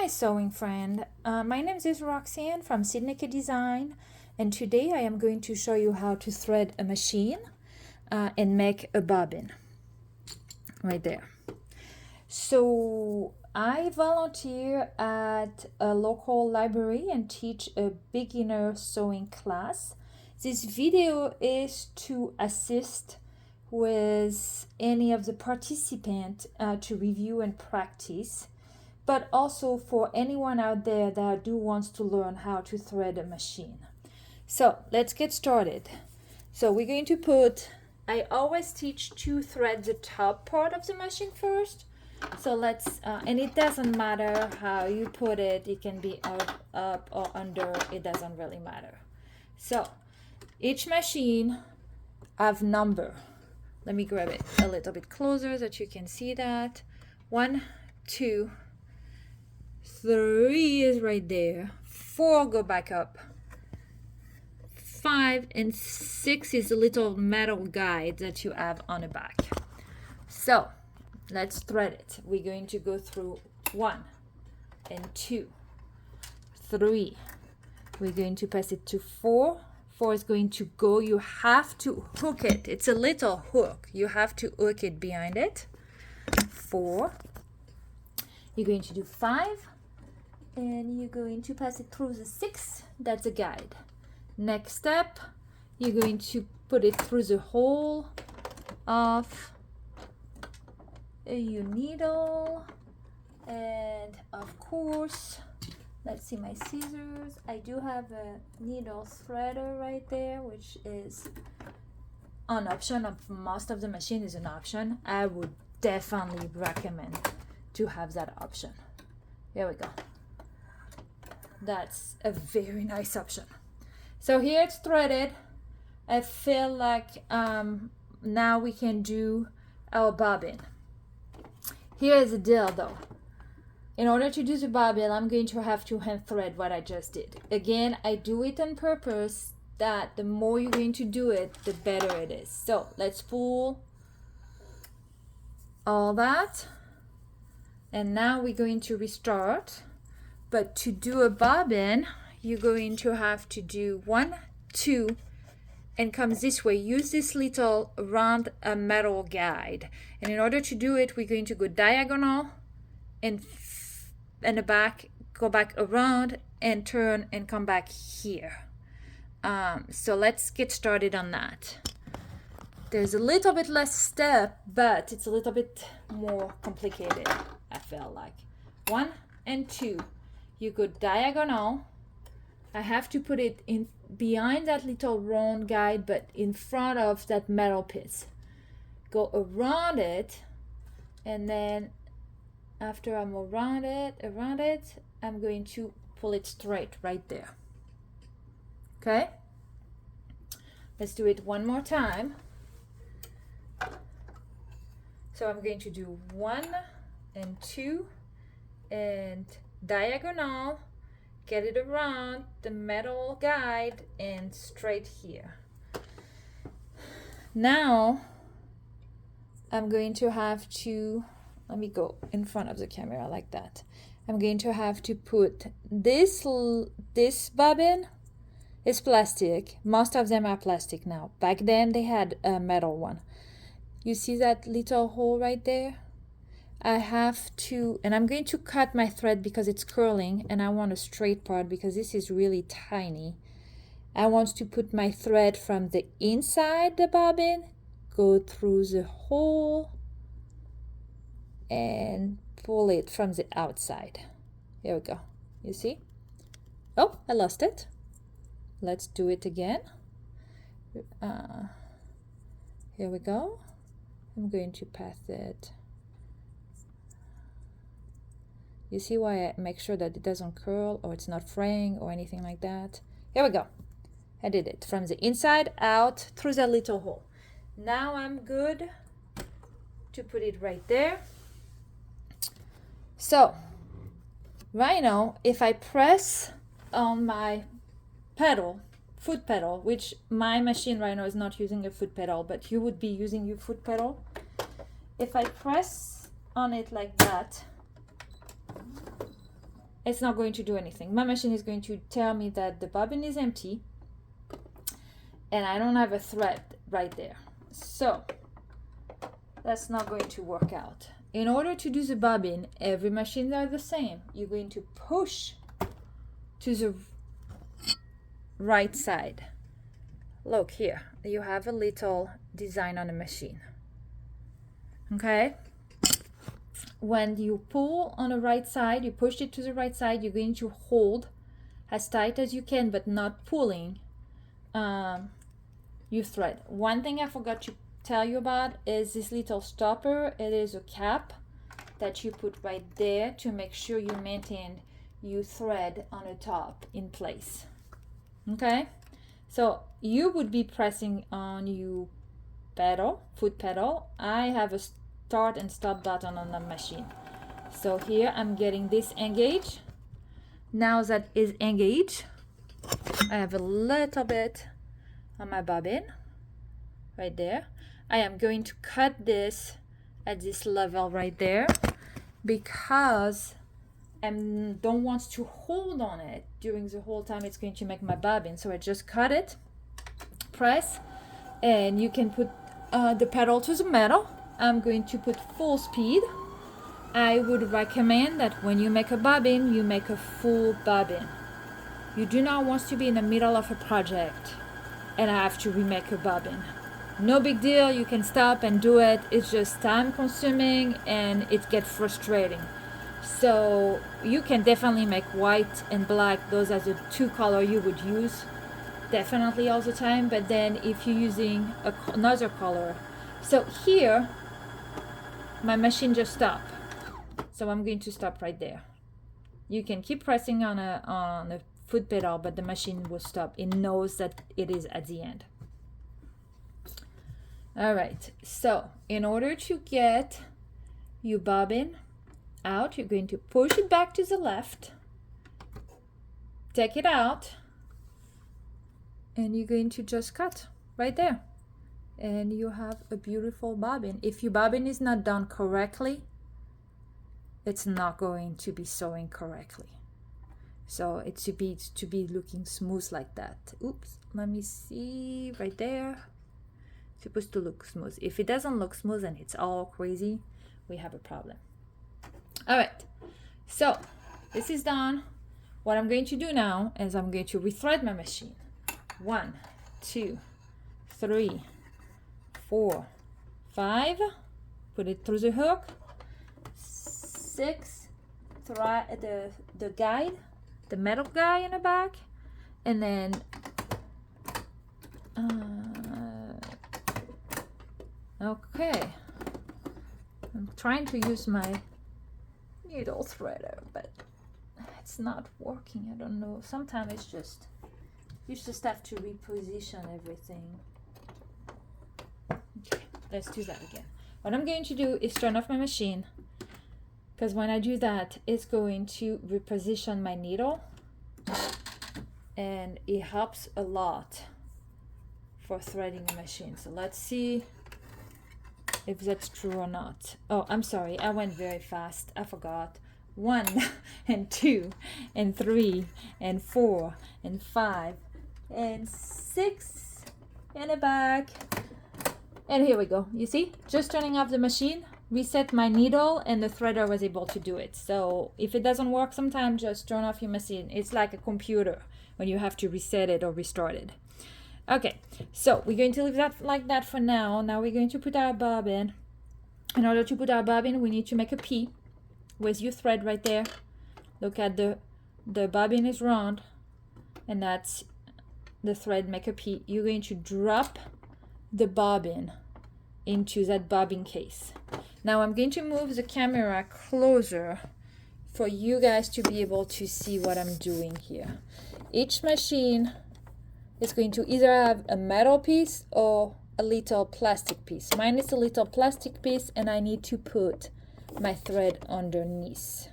Hi sewing friend, my name is Roxanne from Sydney Design, and today I am going to show you how to thread a machine and make a bobbin right there. So I volunteer at a local library and teach a beginner sewing class. This video is to assist with any of the participants to review and practice, but also for anyone out there that wants to learn how to thread a machine. So let's get started. So we're going to put, I always teach to thread the top part of the machine first. So let's, and it doesn't matter how you put it. It can be up or under, it doesn't really matter. So each machine have number. Let me grab it a little bit closer so that you can see that. 1, 2, 3 is right there. 4 go back up. 5 and 6 is a little metal guide that you have on the back. So let's thread it. We're going to go through 1 and 2, 3. We're going to pass it to 4. 4 is going to go. You have to hook it. It's a little hook. You have to hook it behind it. 4. You're going to do 5. And you're going to pass it through the 6. That's a guide. Next step, you're going to put it through the hole of your needle. And of course, let's see my scissors. I do have a needle threader right there, which is an option. Of most of the machine is an option. I would definitely recommend to have that option. There we go. That's a very nice option. So here it's threaded. I feel like now we can do our bobbin. Here is the deal though. In order to do the bobbin, I'm going to have to hand thread what I just did. Again, I do it on purpose that the more you're going to do it, the better it is. So let's pull all that. And now we're going to restart. But to do a bobbin, you're going to have to do 1, 2, and come this way. Use this little round metal guide. And in order to do it, we're going to go diagonal and the back, go back around and turn and come back here. So let's get started on that. There's a little bit less step, but it's a little bit more complicated, I feel like. 1 and 2. You go diagonal. I have to put it in behind that little round guide, but in front of that metal piece. Go around it, and then after I'm around it, I'm going to pull it straight right there. Okay? Let's do it one more time. So I'm going to do 1 and 2 and diagonal, get it around the metal guide and straight here. Now I'm going to have to, let me go in front of the camera like that. I'm going to have to put this bobbin is plastic. Most of them are plastic now. Back then they had a metal one. You see that little hole right there? I have to, and I'm going to cut my thread because it's curling and I want a straight part because this is really tiny. I want to put my thread from the inside the bobbin, go through the hole and pull it from the outside. Here we go. You see? Oh, I lost it. Let's do it again. Here we go. I'm going to pass it. You see why I make sure that it doesn't curl or it's not fraying or anything like that? Here we go. I did it from the inside out through that little hole. Now I'm good to put it right there. So right now, if I press on my pedal, foot pedal, which my machine right now is not using a foot pedal, but you would be using your foot pedal. If I press on it like that, it's not going to do anything. My machine is going to tell me that the bobbin is empty and I don't have a thread right there. So that's not going to work out. In order to do the bobbin, every machine are the same. You're going to push to the right side. Look here, you have a little design on the machine. Okay? When you pull on the right side, you push it to the right side, you're going to hold as tight as you can, but not pulling your thread. One thing I forgot to tell you about is this little stopper. It is a cap that you put right there to make sure you maintain your thread on the top in place. Okay? So you would be pressing on your pedal, foot pedal. I have a start and stop button on the machine. So here I'm getting this engaged. Now that is engaged, I have a little bit on my bobbin right there. I am going to cut this at this level right there because I don't want to hold on it during the whole time it's going to make my bobbin. So I just cut it, press, and you can put the pedal to the metal. I'm going to put full speed. I would recommend that when you make a bobbin, you make a full bobbin. You do not want to be in the middle of a project and have to remake a bobbin. No big deal, you can stop and do it. It's just time consuming and it gets frustrating. So you can definitely make white and black. Those are the two colors you would use definitely all the time. But then if you're using another color, so here my machine just stopped. So I'm going to stop right there. You can keep pressing on a foot pedal, but the machine will stop. It knows that it is at the end. All right, so in order to get your bobbin out, you're going to push it back to the left, take it out, and you're going to just cut right there. And you have a beautiful bobbin. If your bobbin is not done correctly, it's not going to be sewing correctly. So it should be looking smooth like that. Oops, let me see right there. It's supposed to look smooth. If it doesn't look smooth and it's all crazy, we have a problem. All right, so this is done. What I'm going to do now is I'm going to rethread my machine. 1, 2, 3, 4, 5. Put it through the hook. 6. Try the guide, the metal guy in the back, and then okay. I'm trying to use my needle threader, but it's not working. I don't know. Sometimes it's just you just have to reposition everything. Okay, let's do that again. What I'm going to do is turn off my machine, because when I do that, it's going to reposition my needle, and it helps a lot for threading the machine. So let's see if that's true or not. Oh, I'm sorry, I went very fast. I forgot. 1 and 2 and 3 and 4 and 5 and 6 in the back. And here we go. You see, just turning off the machine reset my needle, and the threader was able to do it. So if it doesn't work, sometimes just turn off your machine. It's like a computer when you have to reset it or restart it. Okay, so we're going to leave that like that for now. Now we're going to put our bobbin. In order to put our bobbin, we need to make a P with your thread right there. Look at the bobbin is round, and that's the thread. Make a P. You're going to drop the bobbin into that bobbin case. Now I'm going to move the camera closer for you guys to be able to see what I'm doing here. Each machine is going to either have a metal piece or a little plastic piece. Mine is a little plastic piece, and I need to put my thread underneath.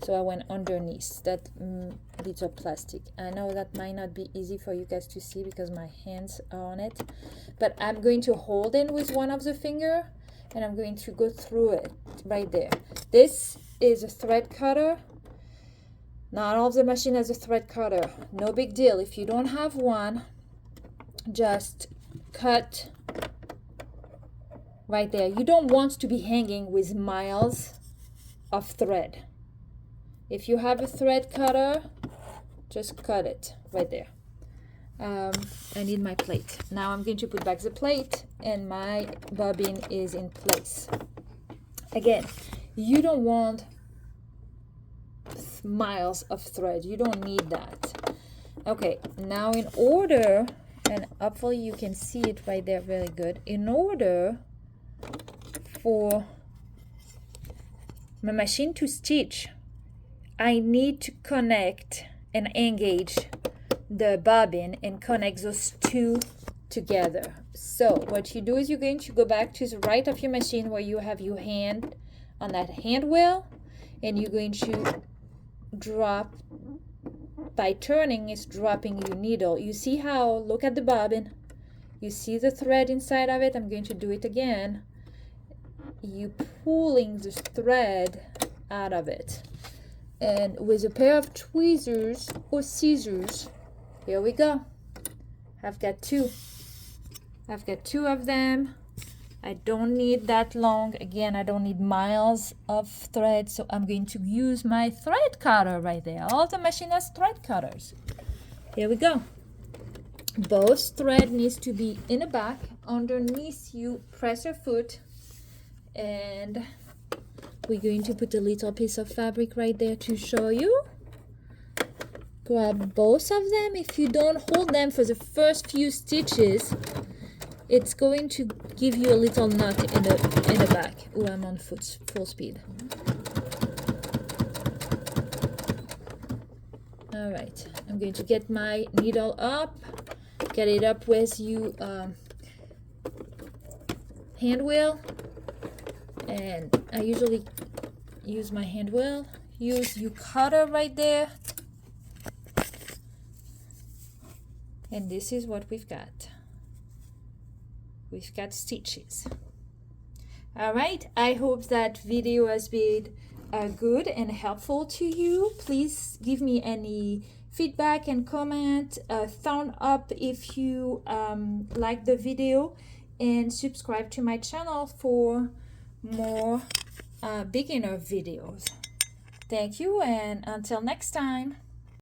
So I went underneath that little plastic. I know that might not be easy for you guys to see because my hands are on it, but I'm going to hold it with one of the finger, and I'm going to go through it right there. This is a thread cutter. Not all of the machine has a thread cutter. No big deal. If you don't have one, just cut right there. You don't want to be hanging with miles of thread. If you have a thread cutter, just cut it right there. I need my plate. Now I'm going to put back the plate and my bobbin is in place. Again, you don't want miles of thread. You don't need that. Okay, now in order, and hopefully you can see it right there very good. In order for my machine to stitch, I need to connect and engage the bobbin and connect those two together. So what you do is you're going to go back to the right of your machine where you have your hand on that hand wheel, and you're going to drop, by turning it's dropping your needle. You see how, look at the bobbin, you see the thread inside of it. I'm going to do it again. You pulling the thread out of it, and with a pair of tweezers or scissors, here we go. I've got two of them. I don't need that long. Again, I don't need miles of thread, so I'm going to use my thread cutter right there. All the machine has thread cutters. Here we go. Both thread needs to be in the back. Underneath, you press your foot, and we're going to put a little piece of fabric right there to show you. Grab both of them. If you don't hold them for the first few stitches, it's going to give you a little knot in the back. Oh, I'm on full speed. All right, I'm going to get my needle up, get it up with you hand wheel, and I usually use my hand wheel. Use your cutter right there, and this is what we've got. We've got stitches. All right, I hope that video has been good and helpful to you. Please give me any feedback and comment. Thumb up if you like the video, and subscribe to my channel for more beginner videos. Thank you, and until next time.